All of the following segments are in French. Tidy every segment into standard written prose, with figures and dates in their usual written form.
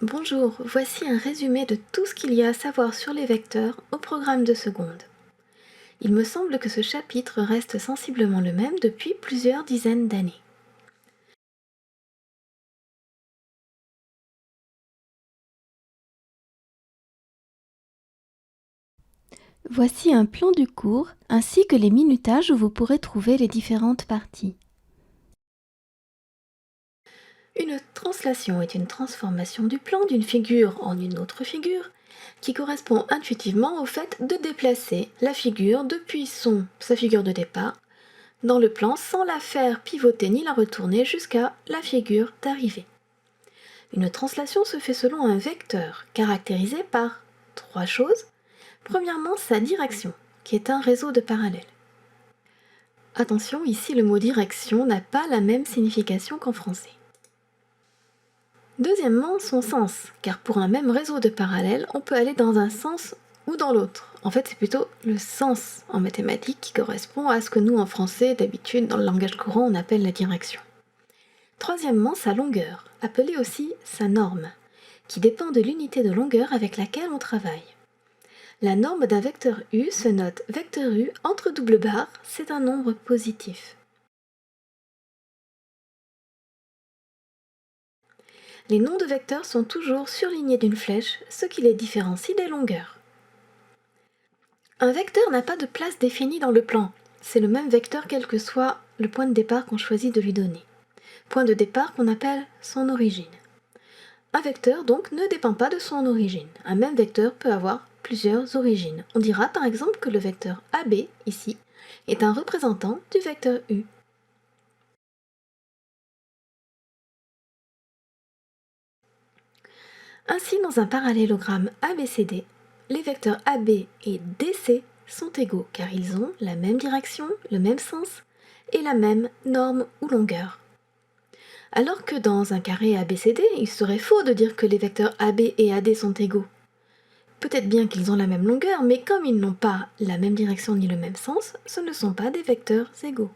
Bonjour, voici un résumé de tout ce qu'il y a à savoir sur les vecteurs au programme de seconde. Il me semble que ce chapitre reste sensiblement le même depuis plusieurs dizaines d'années. Voici un plan du cours ainsi que les minutages où vous pourrez trouver les différentes parties. Une translation est une transformation du plan d'une figure en une autre figure qui correspond intuitivement au fait de déplacer la figure depuis sa figure de départ dans le plan sans la faire pivoter ni la retourner jusqu'à la figure d'arrivée. Une translation se fait selon un vecteur caractérisé par trois choses. Premièrement, sa direction, qui est un réseau de parallèles. Attention, ici le mot direction n'a pas la même signification qu'en français. Deuxièmement, son sens, car pour un même réseau de parallèles, on peut aller dans un sens ou dans l'autre. En fait, c'est plutôt le sens en mathématiques qui correspond à ce que nous, en français, d'habitude, dans le langage courant, on appelle la direction. Troisièmement, sa longueur, appelée aussi sa norme, qui dépend de l'unité de longueur avec laquelle on travaille. La norme d'un vecteur U se note vecteur U entre double barres, c'est un nombre positif. Les noms de vecteurs sont toujours surlignés d'une flèche, ce qui les différencie des longueurs. Un vecteur n'a pas de place définie dans le plan. C'est le même vecteur quel que soit le point de départ qu'on choisit de lui donner. Point de départ qu'on appelle son origine. Un vecteur donc ne dépend pas de son origine. Un même vecteur peut avoir plusieurs origines. On dira par exemple que le vecteur AB, ici, est un représentant du vecteur U. Ainsi, dans un parallélogramme ABCD, les vecteurs AB et DC sont égaux car ils ont la même direction, le même sens et la même norme ou longueur. Alors que dans un carré ABCD, il serait faux de dire que les vecteurs AB et AD sont égaux. Peut-être bien qu'ils ont la même longueur, mais comme ils n'ont pas la même direction ni le même sens, ce ne sont pas des vecteurs égaux.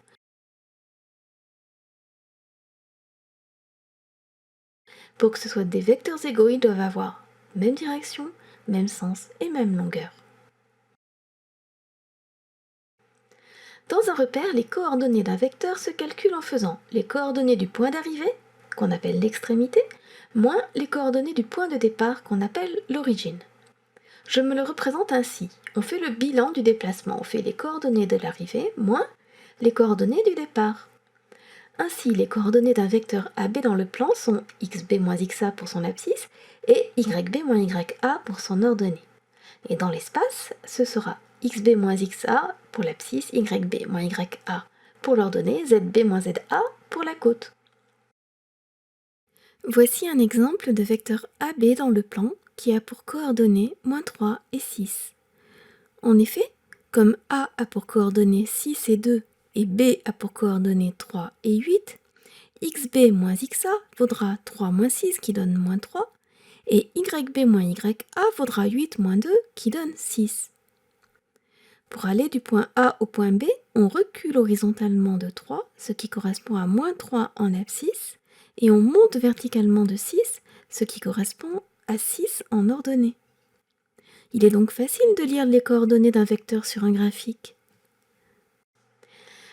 Pour que ce soit des vecteurs égaux, ils doivent avoir même direction, même sens et même longueur. Dans un repère, les coordonnées d'un vecteur se calculent en faisant les coordonnées du point d'arrivée, qu'on appelle l'extrémité, moins les coordonnées du point de départ, qu'on appelle l'origine. Je me le représente ainsi. On fait le bilan du déplacement. On fait les coordonnées de l'arrivée moins les coordonnées du départ. Ainsi, les coordonnées d'un vecteur AB dans le plan sont xb moins xa pour son abscisse et yb moins ya pour son ordonnée. Et dans l'espace, ce sera xb moins xa pour l'abscisse, yb moins ya pour l'ordonnée, zb moins za pour la côte. Voici un exemple de vecteur AB dans le plan qui a pour coordonnées -3 et 6. En effet, comme A a pour coordonnées 6 et 2 et B a pour coordonnées 3 et 8, xb moins xa vaudra 3 moins 6 qui donne -3 et yb moins ya vaudra 8 moins 2 qui donne 6. Pour aller du point A au point B, on recule horizontalement de 3, ce qui correspond à -3 en abscisse, et on monte verticalement de 6, ce qui correspond à 6 en ordonnée. Il est donc facile de lire les coordonnées d'un vecteur sur un graphique.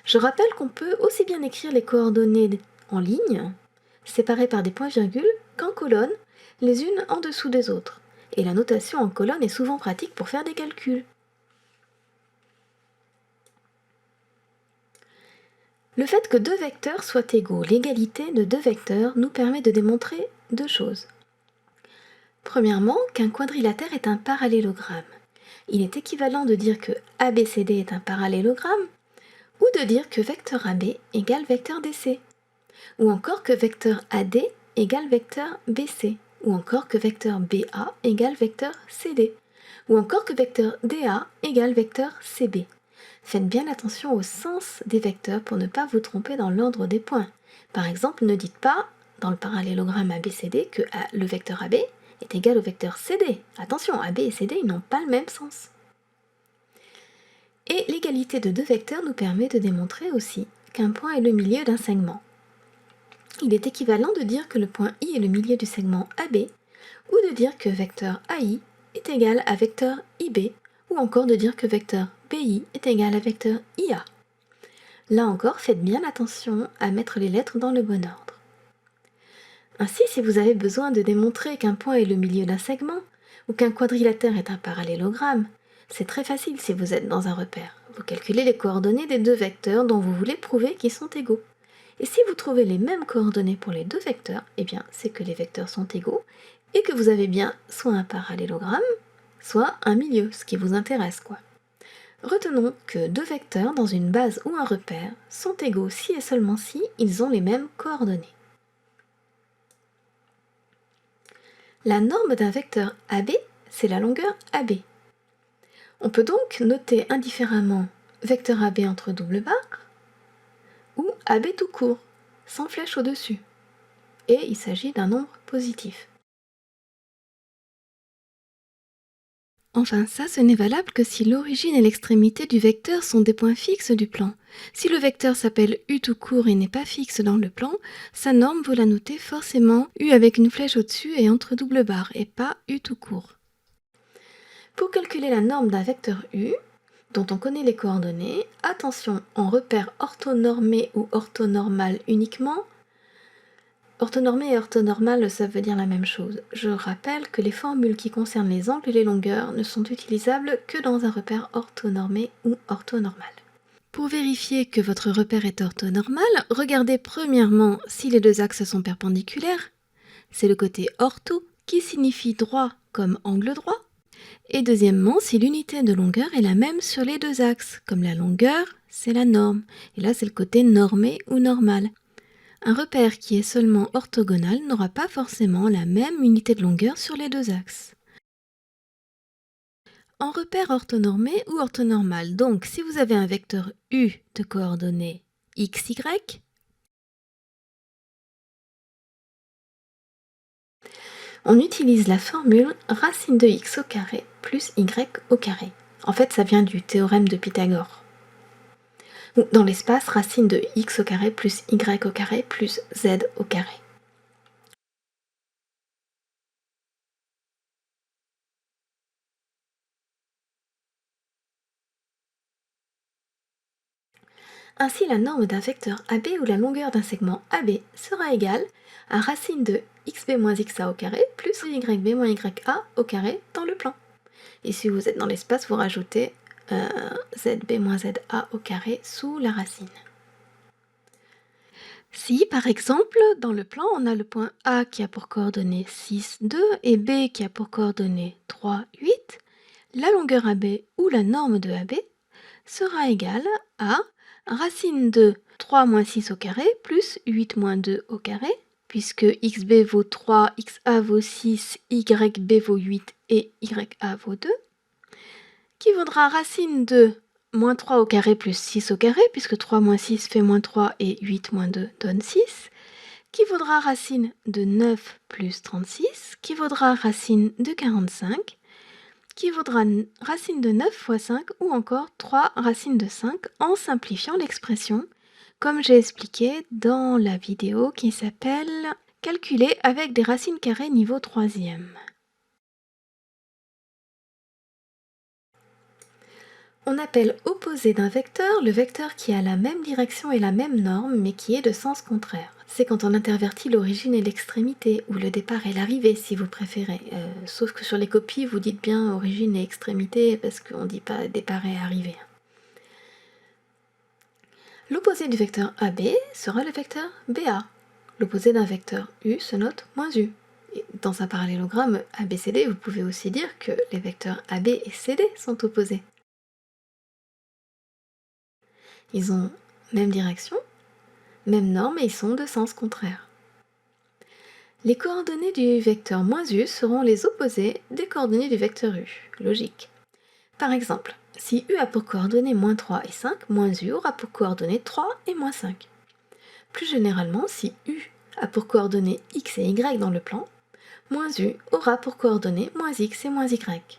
Je rappelle qu'on peut aussi bien écrire les coordonnées en ligne, séparées par des points-virgules, qu'en colonne, les unes en dessous des autres. Et la notation en colonne est souvent pratique pour faire des calculs. Le fait que deux vecteurs soient égaux, l'égalité de deux vecteurs, nous permet de démontrer deux choses. Premièrement, qu'un quadrilatère est un parallélogramme. Il est équivalent de dire que ABCD est un parallélogramme, ou de dire que vecteur AB égale vecteur DC, ou encore que vecteur AD égale vecteur BC, ou encore que vecteur BA égale vecteur CD, ou encore que vecteur DA égale vecteur CB. Faites bien attention au sens des vecteurs pour ne pas vous tromper dans l'ordre des points. Par exemple, ne dites pas, dans le parallélogramme ABCD, que le vecteur AB est égal au vecteur CD. Attention, AB et CD n'ont pas le même sens. Et l'égalité de deux vecteurs nous permet de démontrer aussi qu'un point est le milieu d'un segment. Il est équivalent de dire que le point I est le milieu du segment AB, ou de dire que vecteur AI est égal à vecteur IB, ou encore de dire que vecteur BI est égal à vecteur IA. Là encore, faites bien attention à mettre les lettres dans le bon ordre. Ainsi, si vous avez besoin de démontrer qu'un point est le milieu d'un segment, ou qu'un quadrilatère est un parallélogramme, c'est très facile si vous êtes dans un repère. Vous calculez les coordonnées des deux vecteurs dont vous voulez prouver qu'ils sont égaux. Et si vous trouvez les mêmes coordonnées pour les deux vecteurs, eh bien c'est que les vecteurs sont égaux et que vous avez bien soit un parallélogramme, soit un milieu, ce qui vous intéresse quoi. Retenons que deux vecteurs dans une base ou un repère sont égaux si et seulement si ils ont les mêmes coordonnées. La norme d'un vecteur AB, c'est la longueur AB. On peut donc noter indifféremment vecteur AB entre double barre ou AB tout court, sans flèche au-dessus. Et il s'agit d'un nombre positif. Enfin, ça, ce n'est valable que si l'origine et l'extrémité du vecteur sont des points fixes du plan. Si le vecteur s'appelle U tout court et n'est pas fixe dans le plan, sa norme vaut la noter forcément U avec une flèche au-dessus et entre double barre, et pas U tout court. Pour calculer la norme d'un vecteur U, dont on connaît les coordonnées, attention, en repère orthonormé ou orthonormal uniquement. Orthonormé et orthonormal, ça veut dire la même chose. Je rappelle que les formules qui concernent les angles et les longueurs ne sont utilisables que dans un repère orthonormé ou orthonormal. Pour vérifier que votre repère est orthonormal, regardez premièrement si les deux axes sont perpendiculaires. C'est le côté ortho qui signifie droit comme angle droit. Et deuxièmement, si l'unité de longueur est la même sur les deux axes, comme la longueur, c'est la norme. Et là, c'est le côté normé ou normal. Un repère qui est seulement orthogonal n'aura pas forcément la même unité de longueur sur les deux axes. En repère orthonormé ou orthonormal, donc si vous avez un vecteur U de coordonnées xy, on utilise la formule racine de x au carré plus y au carré. En fait, ça vient du théorème de Pythagore. Dans l'espace, racine de x au carré plus y au carré plus z au carré. Ainsi, la norme d'un vecteur AB ou la longueur d'un segment AB sera égale à racine de xb moins xa au carré plus yb moins ya au carré dans le plan. Et si vous êtes dans l'espace, vous rajoutez zb moins za au carré sous la racine. Si, par exemple, dans le plan, on a le point A qui a pour coordonnées 6, 2 et B qui a pour coordonnées 3, 8, la longueur AB ou la norme de AB sera égale à racine de 3 moins 6 au carré plus 8 moins 2 au carré, puisque xb vaut 3, xa vaut 6, yb vaut 8 et ya vaut 2, qui vaudra racine de moins 3 au carré plus 6 au carré, puisque 3 moins 6 fait moins 3 et 8 moins 2 donne 6, qui vaudra racine de 9 plus 36, qui vaudra racine de 45, qui vaudra racine de 9 fois 5 ou encore 3 racines de 5 en simplifiant l'expression, comme j'ai expliqué dans la vidéo qui s'appelle « Calculer avec des racines carrées niveau 3e ». On appelle opposé d'un vecteur le vecteur qui a la même direction et la même norme mais qui est de sens contraire. C'est quand on intervertit l'origine et l'extrémité, ou le départ et l'arrivée si vous préférez. Sauf que sur les copies, vous dites bien origine et extrémité parce qu'on ne dit pas départ et arrivée. L'opposé du vecteur AB sera le vecteur BA. L'opposé d'un vecteur U se note moins U. Et dans un parallélogramme ABCD, vous pouvez aussi dire que les vecteurs AB et CD sont opposés. Ils ont même direction, même norme et ils sont de sens contraire. Les coordonnées du vecteur moins U seront les opposés des coordonnées du vecteur U. Logique. Par exemple, si U a pour coordonnées moins 3 et 5, moins U aura pour coordonnées 3 et moins 5. Plus généralement, si U a pour coordonnées x et y dans le plan, moins U aura pour coordonnées moins x et moins y.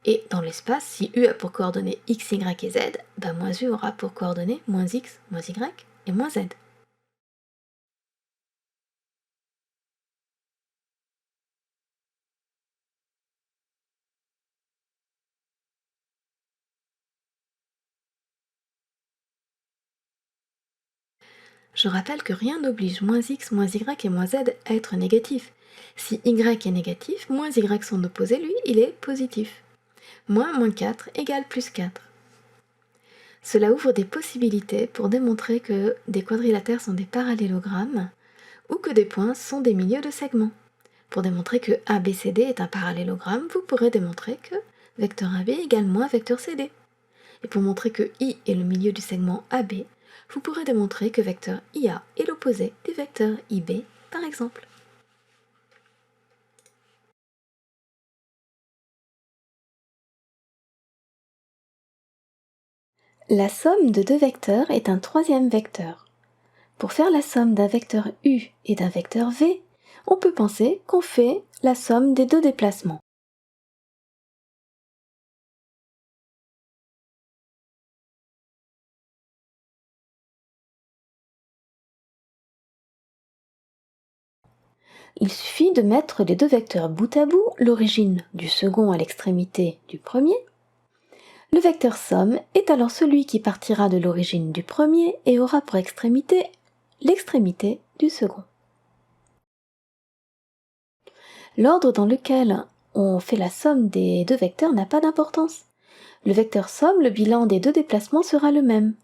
Et dans l'espace, si U a pour coordonnées x, y et z, moins U aura pour coordonnées moins x, moins y et moins z. Je rappelle que rien n'oblige moins x, moins y et moins z à être négatif. Si y est négatif, moins y son opposé, lui, il est positif. Moins 4 égale plus 4. Cela ouvre des possibilités pour démontrer que des quadrilatères sont des parallélogrammes ou que des points sont des milieux de segments. Pour démontrer que ABCD est un parallélogramme, vous pourrez démontrer que vecteur AB égale moins vecteur CD. Et pour montrer que I est le milieu du segment AB, vous pourrez démontrer que vecteur IA est l'opposé du vecteur IB, par exemple. La somme de deux vecteurs est un troisième vecteur. Pour faire la somme d'un vecteur U et d'un vecteur V, on peut penser qu'on fait la somme des deux déplacements. Il suffit de mettre les deux vecteurs bout à bout, l'origine du second à l'extrémité du premier. Le vecteur somme est alors celui qui partira de l'origine du premier et aura pour extrémité l'extrémité du second. L'ordre dans lequel on fait la somme des deux vecteurs n'a pas d'importance. Le vecteur somme, le bilan des deux déplacements sera le même.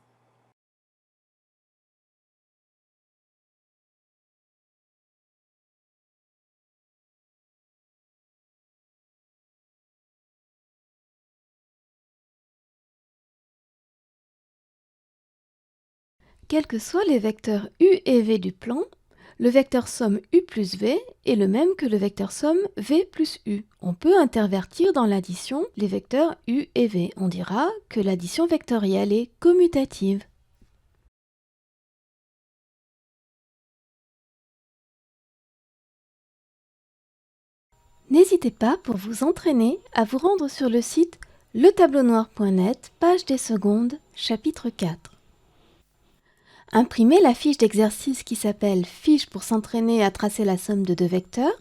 Quels que soient les vecteurs U et V du plan, le vecteur somme U plus V est le même que le vecteur somme V plus U. On peut intervertir dans l'addition les vecteurs U et V. On dira que l'addition vectorielle est commutative. N'hésitez pas pour vous entraîner à vous rendre sur le site letableunoir.net, page des secondes, chapitre 4. Imprimez la fiche d'exercice qui s'appelle « Fiche pour s'entraîner à tracer la somme de deux vecteurs ».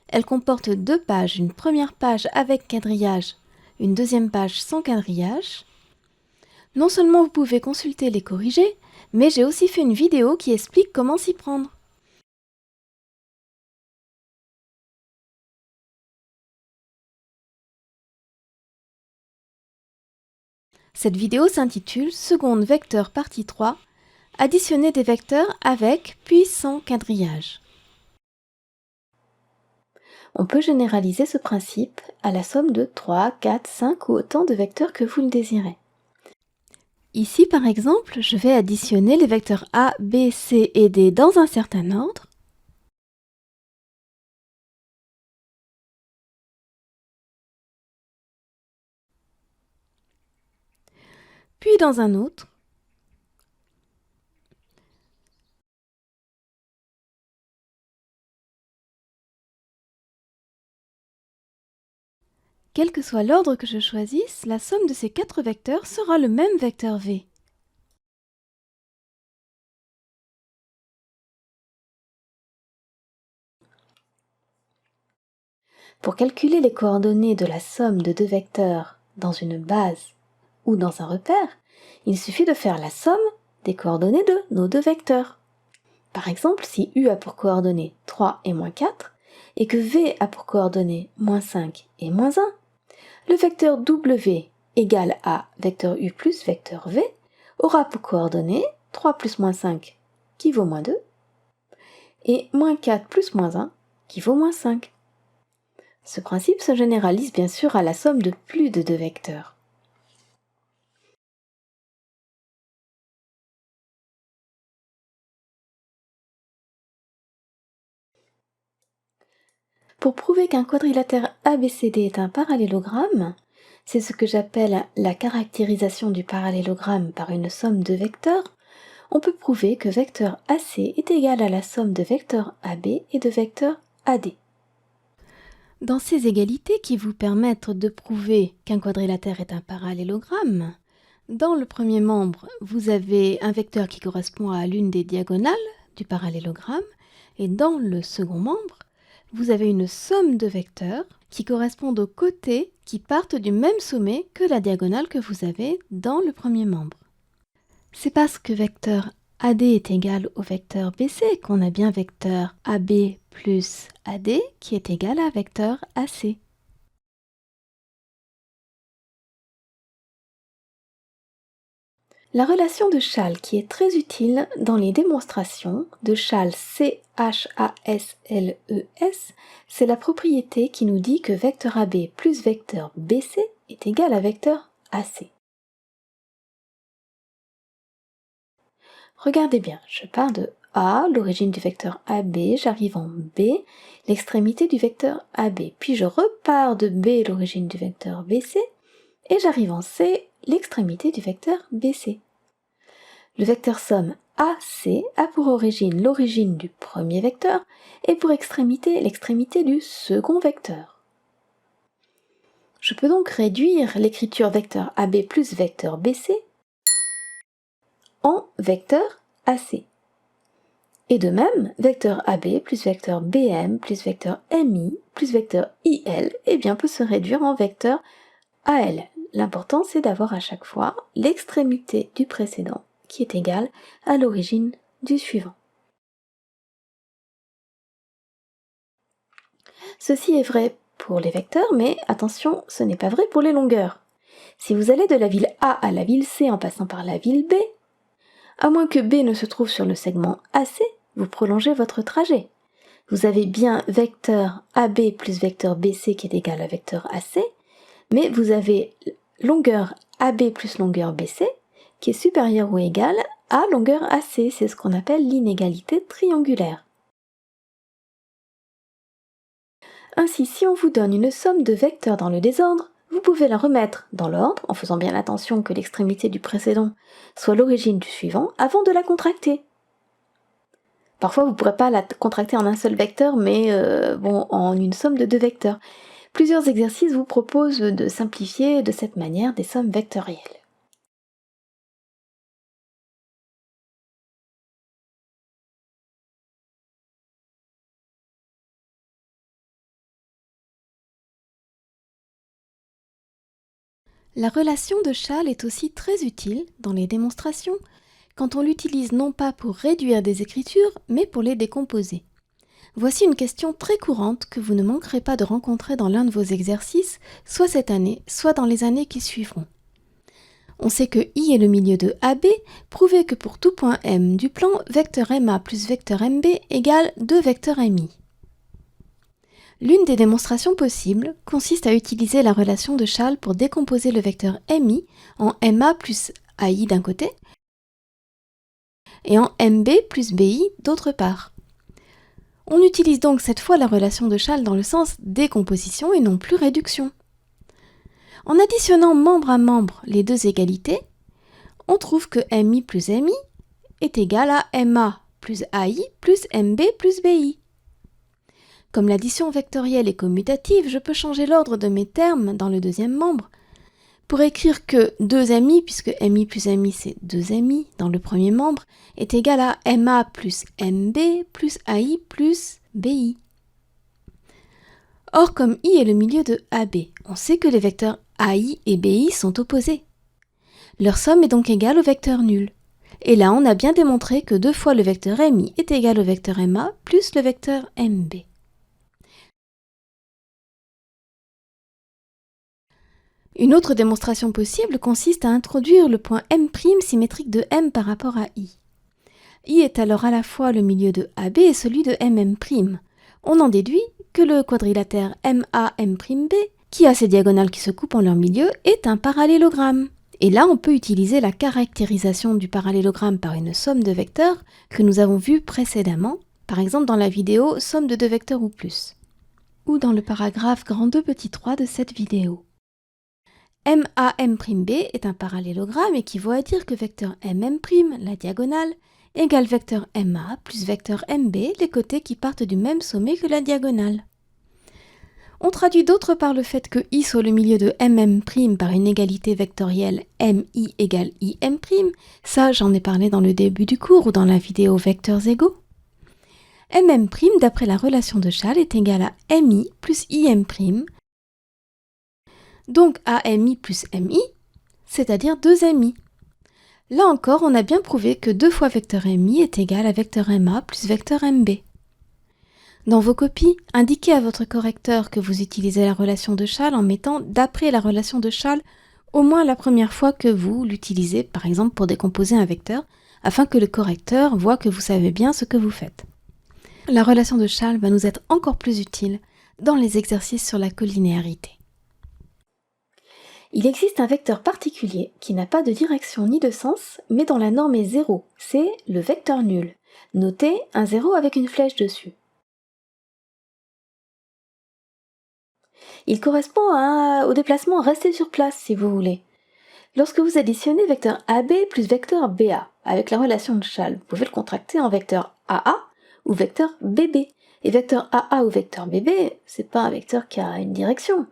Elle comporte deux pages, une première page avec quadrillage, une deuxième page sans quadrillage. Non seulement vous pouvez consulter les corrigés, mais j'ai aussi fait une vidéo qui explique comment s'y prendre. Cette vidéo s'intitule « Seconde vecteur partie 3 ». Additionner des vecteurs avec puis sans quadrillage. On peut généraliser ce principe à la somme de 3, 4, 5 ou autant de vecteurs que vous le désirez. Ici, par exemple, je vais additionner les vecteurs A, B, C et D dans un certain ordre. Puis dans un autre. Quel que soit l'ordre que je choisisse, la somme de ces quatre vecteurs sera le même vecteur V. Pour calculer les coordonnées de la somme de deux vecteurs dans une base ou dans un repère, il suffit de faire la somme des coordonnées de nos deux vecteurs. Par exemple, si U a pour coordonnées 3 et moins 4, et que V a pour coordonnées moins 5 et moins 1, le vecteur W égale à vecteur U plus vecteur V aura pour coordonnées 3 plus moins 5 qui vaut moins 2, et moins 4 plus moins 1 qui vaut moins 5. Ce principe se généralise bien sûr à la somme de plus de deux vecteurs. Pour prouver qu'un quadrilatère ABCD est un parallélogramme, c'est ce que j'appelle la caractérisation du parallélogramme par une somme de vecteurs, on peut prouver que vecteur AC est égal à la somme de vecteurs AB et de vecteurs AD. Dans ces égalités qui vous permettent de prouver qu'un quadrilatère est un parallélogramme, dans le premier membre, vous avez un vecteur qui correspond à l'une des diagonales du parallélogramme, et dans le second membre, vous avez une somme de vecteurs qui correspondent aux côtés qui partent du même sommet que la diagonale que vous avez dans le premier membre. C'est parce que vecteur AD est égal au vecteur BC, qu'on a bien vecteur AB plus AD qui est égal à vecteur AC. La relation de Chasles qui est très utile dans les démonstrations de Chasles C-H-A-S-L-E-S, c'est la propriété qui nous dit que vecteur AB plus vecteur BC est égal à vecteur AC. Regardez bien, je pars de A, l'origine du vecteur AB, j'arrive en B, l'extrémité du vecteur AB, puis je repars de B, l'origine du vecteur BC, et j'arrive en C, l'extrémité du vecteur BC. Le vecteur somme AC a pour origine l'origine du premier vecteur et pour extrémité l'extrémité du second vecteur. Je peux donc réduire l'écriture vecteur AB plus vecteur BC en vecteur AC. Et de même, vecteur AB plus vecteur BM plus vecteur MI plus vecteur IL peut se réduire en vecteur AL. L'important c'est d'avoir à chaque fois l'extrémité du précédent qui est égale à l'origine du suivant. Ceci est vrai pour les vecteurs, mais attention, ce n'est pas vrai pour les longueurs. Si vous allez de la ville A à la ville C en passant par la ville B, à moins que B ne se trouve sur le segment AC, vous prolongez votre trajet. Vous avez bien vecteur AB plus vecteur BC qui est égal à vecteur AC, mais vous avez longueur AB plus longueur BC qui est supérieure ou égale à longueur AC. C'est ce qu'on appelle l'inégalité triangulaire. Ainsi, si on vous donne une somme de vecteurs dans le désordre, vous pouvez la remettre dans l'ordre, en faisant bien attention que l'extrémité du précédent soit l'origine du suivant, avant de la contracter. Parfois, vous ne pourrez pas la contracter en un seul vecteur, mais en une somme de 2 vecteurs. Plusieurs exercices vous proposent de simplifier de cette manière des sommes vectorielles. La relation de Chasles est aussi très utile dans les démonstrations, quand on l'utilise non pas pour réduire des écritures, mais pour les décomposer. Voici une question très courante que vous ne manquerez pas de rencontrer dans l'un de vos exercices, soit cette année, soit dans les années qui suivront. On sait que I est le milieu de AB, prouvez que pour tout point M du plan, vecteur MA plus vecteur MB égale 2 vecteurs MI. L'une des démonstrations possibles consiste à utiliser la relation de Chasles pour décomposer le vecteur MI en MA plus AI d'un côté et en MB plus BI d'autre part. On utilise donc cette fois la relation de Chasles dans le sens décomposition et non plus réduction. En additionnant membre à membre les deux égalités, on trouve que MI plus MI est égal à MA plus AI plus MB plus BI. Comme l'addition vectorielle est commutative, je peux changer l'ordre de mes termes dans le deuxième membre pour écrire que 2MI, puisque MI plus MI c'est 2MI dans le premier membre, est égal à MA plus MB plus AI plus BI. Or, comme I est le milieu de AB, on sait que les vecteurs AI et BI sont opposés. Leur somme est donc égale au vecteur nul. Et là, on a bien démontré que 2 fois le vecteur MI est égal au vecteur MA plus le vecteur MB. Une autre démonstration possible consiste à introduire le point M' symétrique de M par rapport à I. I est alors à la fois le milieu de AB et celui de MM'. On en déduit que le quadrilatère MAM'B, qui a ses diagonales qui se coupent en leur milieu, est un parallélogramme. Et là, on peut utiliser la caractérisation du parallélogramme par une somme de vecteurs que nous avons vue précédemment, par exemple dans la vidéo somme de 2 vecteurs ou plus, ou dans le paragraphe grand 2 petit 3 de cette vidéo. MAM'B est un parallélogramme équivaut à dire que vecteur MM', la diagonale, égale vecteur MA plus vecteur MB, les côtés qui partent du même sommet que la diagonale. On traduit d'autre part le fait que I soit le milieu de MM' par une égalité vectorielle MI égale IM', ça j'en ai parlé dans le début du cours ou dans la vidéo vecteurs égaux. MM' d'après la relation de Chasles est égal à MI plus IM', donc AMI plus MI, c'est-à-dire 2MI. Là encore, on a bien prouvé que 2 fois vecteur mi est égal à vecteur ma plus vecteur mb. Dans vos copies, indiquez à votre correcteur que vous utilisez la relation de Schall en mettant d'après la relation de Schall au moins la première fois que vous l'utilisez, par exemple pour décomposer un vecteur, afin que le correcteur voit que vous savez bien ce que vous faites. La relation de Schall va nous être encore plus utile dans les exercices sur la collinéarité. Il existe un vecteur particulier qui n'a pas de direction ni de sens, mais dont la norme est 0. C'est le vecteur nul. Notez un 0 avec une flèche dessus. Il correspond au déplacement resté sur place, si vous voulez. Lorsque vous additionnez vecteur AB plus vecteur BA avec la relation de Schall, vous pouvez le contracter en vecteur AA ou vecteur BB. Et vecteur AA ou vecteur BB, c'est pas un vecteur qui a une direction.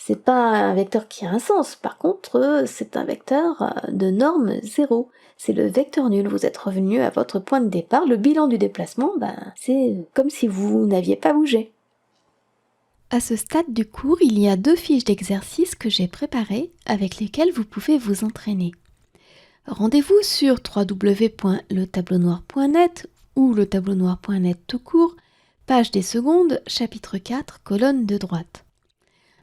C'est pas un vecteur qui a un sens. Par contre, c'est un vecteur de norme 0. C'est le vecteur nul. Vous êtes revenu à votre point de départ. Le bilan du déplacement, c'est comme si vous n'aviez pas bougé. À ce stade du cours, il y a 2 fiches d'exercices que j'ai préparées avec lesquelles vous pouvez vous entraîner. Rendez-vous sur www.letableunoir.net ou letableunoir.net tout court, page des secondes, chapitre 4, colonne de droite.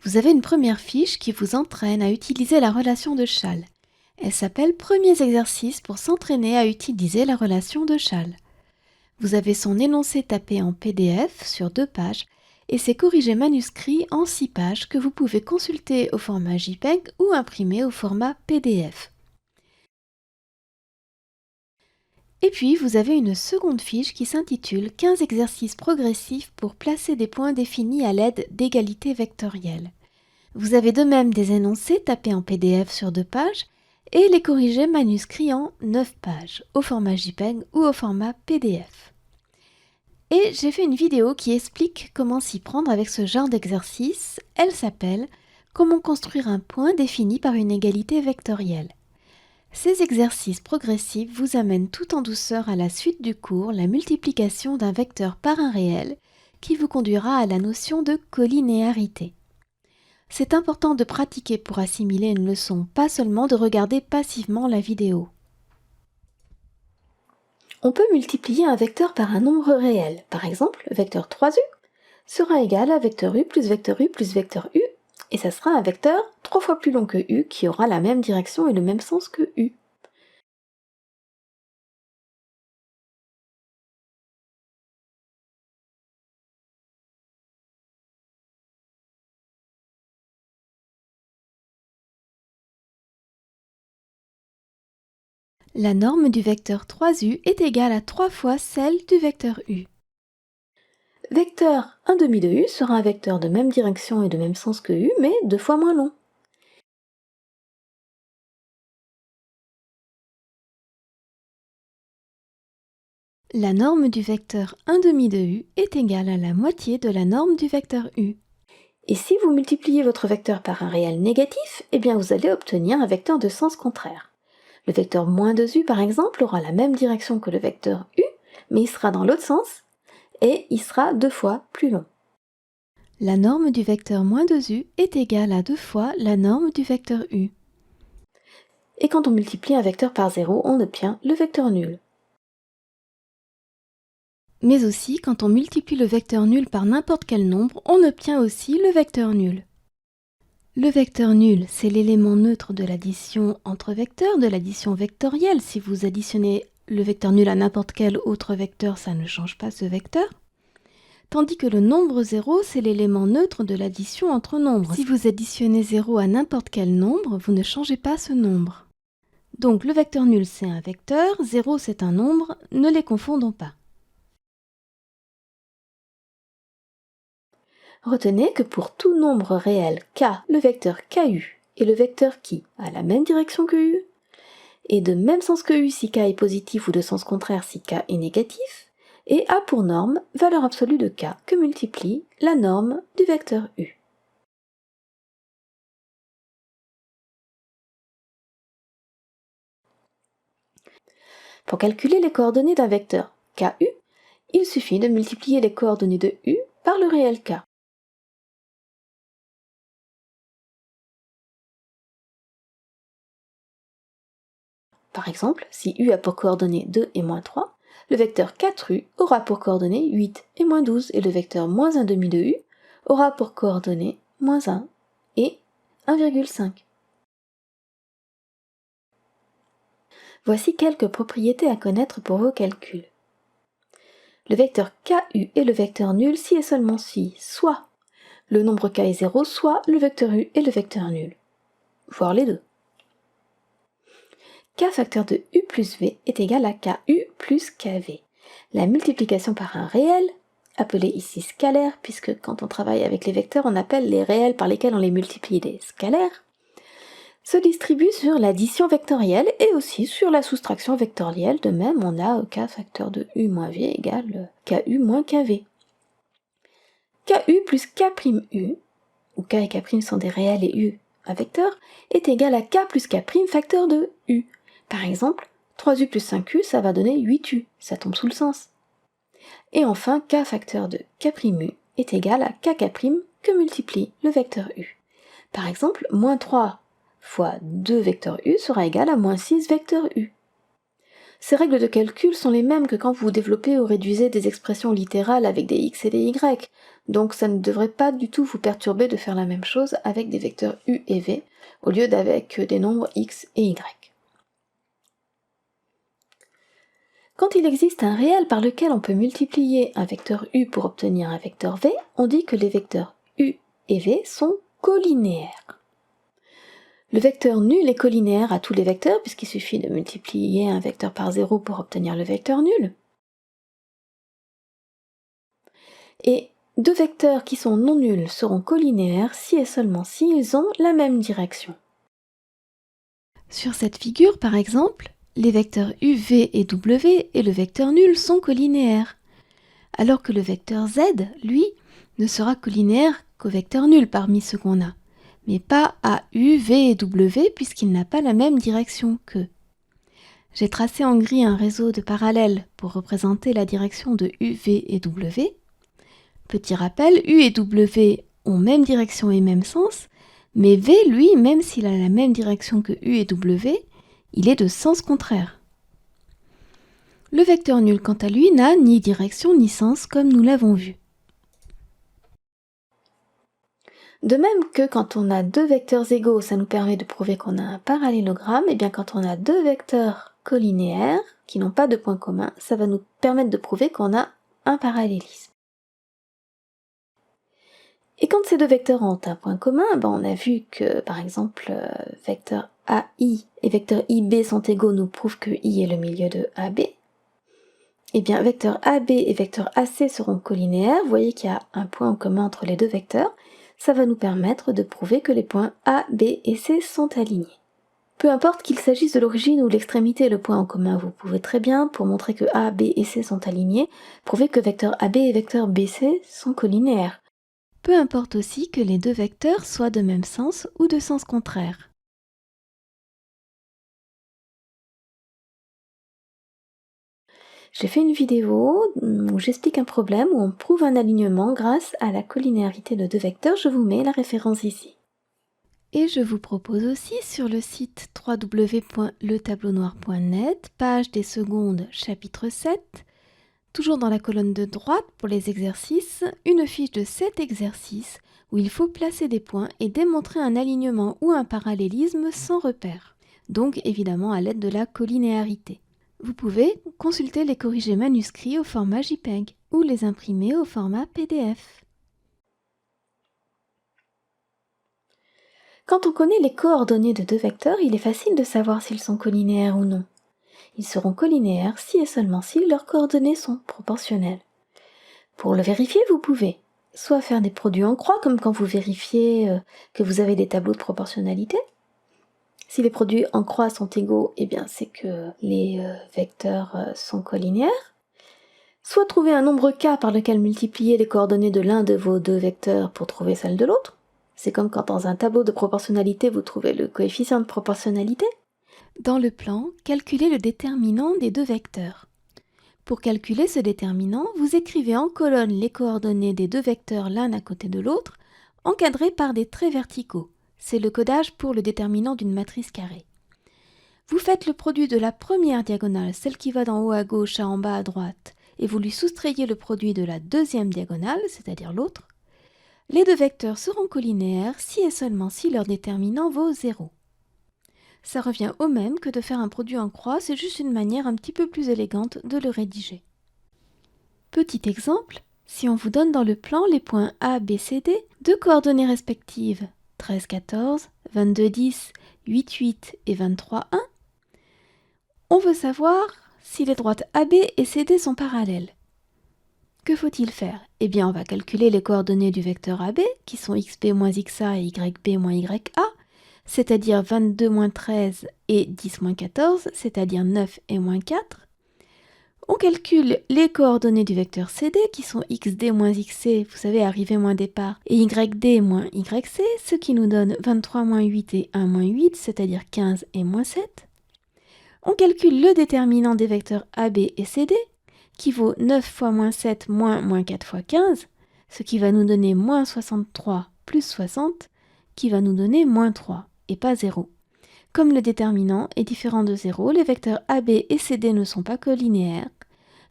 Vous avez une première fiche qui vous entraîne à utiliser la relation de Schall. Elle s'appelle « Premiers exercices pour s'entraîner à utiliser la relation de Schall ». Vous avez son énoncé tapé en PDF sur 2 pages et ses corrigés manuscrits en 6 pages que vous pouvez consulter au format JPEG ou imprimer au format PDF. Et puis, vous avez une seconde fiche qui s'intitule « 15 exercices progressifs pour placer des points définis à l'aide d'égalités vectorielles ». Vous avez de même des énoncés tapés en PDF sur 2 pages et les corrigés manuscrits en 9 pages, au format JPEG ou au format PDF. Et j'ai fait une vidéo qui explique comment s'y prendre avec ce genre d'exercice. Elle s'appelle « Comment construire un point défini par une égalité vectorielle ». Ces exercices progressifs vous amènent tout en douceur à la suite du cours, la multiplication d'un vecteur par un réel, qui vous conduira à la notion de collinéarité. C'est important de pratiquer pour assimiler une leçon, pas seulement de regarder passivement la vidéo. On peut multiplier un vecteur par un nombre réel. Par exemple, le vecteur 3u sera égal à vecteur u plus vecteur u plus vecteur u, et ça sera un vecteur 3 fois plus long que u qui aura la même direction et le même sens que u. La norme du vecteur 3u est égale à 3 fois celle du vecteur u. Vecteur 1 demi de u sera un vecteur de même direction et de même sens que u, mais 2 fois moins long. La norme du vecteur 1 demi de u est égale à la moitié de la norme du vecteur u. Et si vous multipliez votre vecteur par un réel négatif, eh bien vous allez obtenir un vecteur de sens contraire. Le vecteur moins 2u, par exemple, aura la même direction que le vecteur u, mais il sera dans l'autre sens, et il sera 2 fois plus long. La norme du vecteur moins 2u est égale à 2 fois la norme du vecteur u. Et quand on multiplie un vecteur par 0, on obtient le vecteur nul. Mais aussi, quand on multiplie le vecteur nul par n'importe quel nombre, on obtient aussi le vecteur nul. Le vecteur nul, c'est l'élément neutre de l'addition entre vecteurs, de l'addition vectorielle. Si vous additionnez le vecteur nul à n'importe quel autre vecteur, ça ne change pas ce vecteur. Tandis que le nombre 0, c'est l'élément neutre de l'addition entre nombres. Si vous additionnez 0 à n'importe quel nombre, vous ne changez pas ce nombre. Donc le vecteur nul, c'est un vecteur, 0, c'est un nombre, ne les confondons pas. Retenez que pour tout nombre réel k, le vecteur ku et le vecteur qui a la même direction que u, et de même sens que u si k est positif ou de sens contraire si k est négatif, et a pour norme valeur absolue de k que multiplie la norme du vecteur u. Pour calculer les coordonnées d'un vecteur ku, il suffit de multiplier les coordonnées de u par le réel k. Par exemple, si U a pour coordonnées 2 et moins 3, le vecteur 4U aura pour coordonnées 8 et moins 12, et le vecteur moins 1 demi de U aura pour coordonnées moins 1 et 1,5. Voici quelques propriétés à connaître pour vos calculs. Le vecteur KU est le vecteur nul si et seulement si soit le nombre K est 0, soit le vecteur U est le vecteur nul, voire les deux. K facteur de U plus V est égal à KU plus KV. La multiplication par un réel, appelé ici scalaire, puisque quand on travaille avec les vecteurs, on appelle les réels par lesquels on les multiplie des scalaires, se distribue sur l'addition vectorielle et aussi sur la soustraction vectorielle. De même, on a K facteur de U moins V égale KU moins KV. KU plus K'U, où K et K' sont des réels et U un vecteur, est égal à K plus K' facteur de U. Par exemple, 3U plus 5U, ça va donner 8U, ça tombe sous le sens. Et enfin, K facteur de K'U est égal à KK' que multiplie le vecteur U. Par exemple, moins 3 fois 2 vecteurs U sera égal à moins 6 vecteurs U. Ces règles de calcul sont les mêmes que quand vous développez ou réduisez des expressions littérales avec des x et des y, donc ça ne devrait pas du tout vous perturber de faire la même chose avec des vecteurs U et V, au lieu d'avec des nombres x et y. Quand il existe un réel par lequel on peut multiplier un vecteur U pour obtenir un vecteur V, on dit que les vecteurs U et V sont colinéaires. Le vecteur nul est colinéaire à tous les vecteurs, puisqu'il suffit de multiplier un vecteur par 0 pour obtenir le vecteur nul. Et deux vecteurs qui sont non nuls seront colinéaires si et seulement si ils ont la même direction. Sur cette figure, par exemple, les vecteurs u, v et w et le vecteur nul sont colinéaires, alors que le vecteur z, lui, ne sera colinéaire qu'au vecteur nul parmi ceux qu'on a, mais pas à u, v et w puisqu'il n'a pas la même direction qu'eux. J'ai tracé en gris un réseau de parallèles pour représenter la direction de u, v et w. Petit rappel, u et w ont même direction et même sens, mais v, lui, même s'il a la même direction que u et w, il est de sens contraire. Le vecteur nul, quant à lui, n'a ni direction ni sens, comme nous l'avons vu. De même que quand on a deux vecteurs égaux, ça nous permet de prouver qu'on a un parallélogramme, et bien quand on a deux vecteurs colinéaires, qui n'ont pas de point commun, ça va nous permettre de prouver qu'on a un parallélisme. Et quand ces deux vecteurs ont un point commun, on a vu que, par exemple, vecteur AI et vecteur IB sont égaux, nous prouve que I est le milieu de AB. Et bien, vecteur AB et vecteur AC seront colinéaires. Vous voyez qu'il y a un point en commun entre les deux vecteurs. Ça va nous permettre de prouver que les points A, B et C sont alignés. Peu importe qu'il s'agisse de l'origine ou de l'extrémité, le point en commun, vous pouvez très bien, pour montrer que A, B et C sont alignés, prouver que vecteur AB et vecteur BC sont colinéaires. Peu importe aussi que les deux vecteurs soient de même sens ou de sens contraire. J'ai fait une vidéo où j'explique un problème où on prouve un alignement grâce à la colinéarité de deux vecteurs. Je vous mets la référence ici. Et je vous propose aussi sur le site www.letableaunoir.net, page des secondes, chapitre 7, toujours dans la colonne de droite pour les exercices, une fiche de 7 exercices où il faut placer des points et démontrer un alignement ou un parallélisme sans repère, donc évidemment à l'aide de la colinéarité. Vous pouvez consulter les corrigés manuscrits au format JPEG ou les imprimer au format PDF. Quand on connaît les coordonnées de deux vecteurs, il est facile de savoir s'ils sont colinéaires ou non. Ils seront colinéaires si et seulement si leurs coordonnées sont proportionnelles. Pour le vérifier, vous pouvez soit faire des produits en croix, comme quand vous vérifiez que vous avez des tableaux de proportionnalité. Si les produits en croix sont égaux, eh bien c'est que les vecteurs sont colinéaires. Soit trouver un nombre k par lequel multiplier les coordonnées de l'un de vos deux vecteurs pour trouver celles de l'autre. C'est comme quand dans un tableau de proportionnalité, vous trouvez le coefficient de proportionnalité. Dans le plan, calculez le déterminant des deux vecteurs. Pour calculer ce déterminant, vous écrivez en colonne les coordonnées des deux vecteurs l'un à côté de l'autre, encadrés par des traits verticaux. C'est le codage pour le déterminant d'une matrice carrée. Vous faites le produit de la première diagonale, celle qui va d'en haut à gauche à en bas à droite, et vous lui soustrayez le produit de la deuxième diagonale, c'est-à-dire l'autre. Les deux vecteurs seront colinéaires si et seulement si leur déterminant vaut 0. Ça revient au même que de faire un produit en croix, c'est juste une manière un petit peu plus élégante de le rédiger. Petit exemple, si on vous donne dans le plan les points A, B, C, D, deux coordonnées respectives 13, 14, 22, 10, 8, 8 et 23, 1, on veut savoir si les droites AB et CD sont parallèles. Que faut-il faire? Eh bien, on va calculer les coordonnées du vecteur AB, qui sont xb moins xa et yb moins ya, c'est-à-dire 22 moins 13 et 10 moins 14, c'est-à-dire 9 et moins 4. On calcule les coordonnées du vecteur CD, qui sont xd moins xc, vous savez, arrivée moins départ, et yd moins yc, ce qui nous donne 23 moins 8 et 1 moins 8, c'est-à-dire 15 et moins 7. On calcule le déterminant des vecteurs AB et CD, qui vaut 9 fois moins 7 moins 4 fois 15, ce qui va nous donner moins 63 plus 60, qui va nous donner moins 3, et pas 0. Comme le déterminant est différent de 0, les vecteurs AB et CD ne sont pas colinéaires.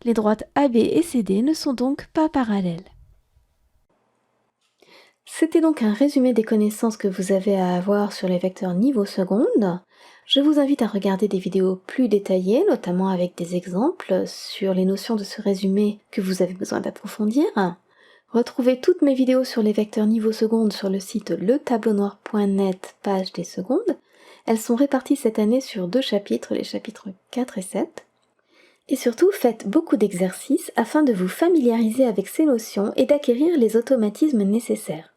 Les droites AB et CD ne sont donc pas parallèles. C'était donc un résumé des connaissances que vous avez à avoir sur les vecteurs niveau seconde. Je vous invite à regarder des vidéos plus détaillées, notamment avec des exemples sur les notions de ce résumé que vous avez besoin d'approfondir. Retrouvez toutes mes vidéos sur les vecteurs niveau seconde sur le site letableaunoir.net, page des secondes. Elles sont réparties cette année sur 2 chapitres, les chapitres 4 et 7. Et surtout, faites beaucoup d'exercices afin de vous familiariser avec ces notions et d'acquérir les automatismes nécessaires.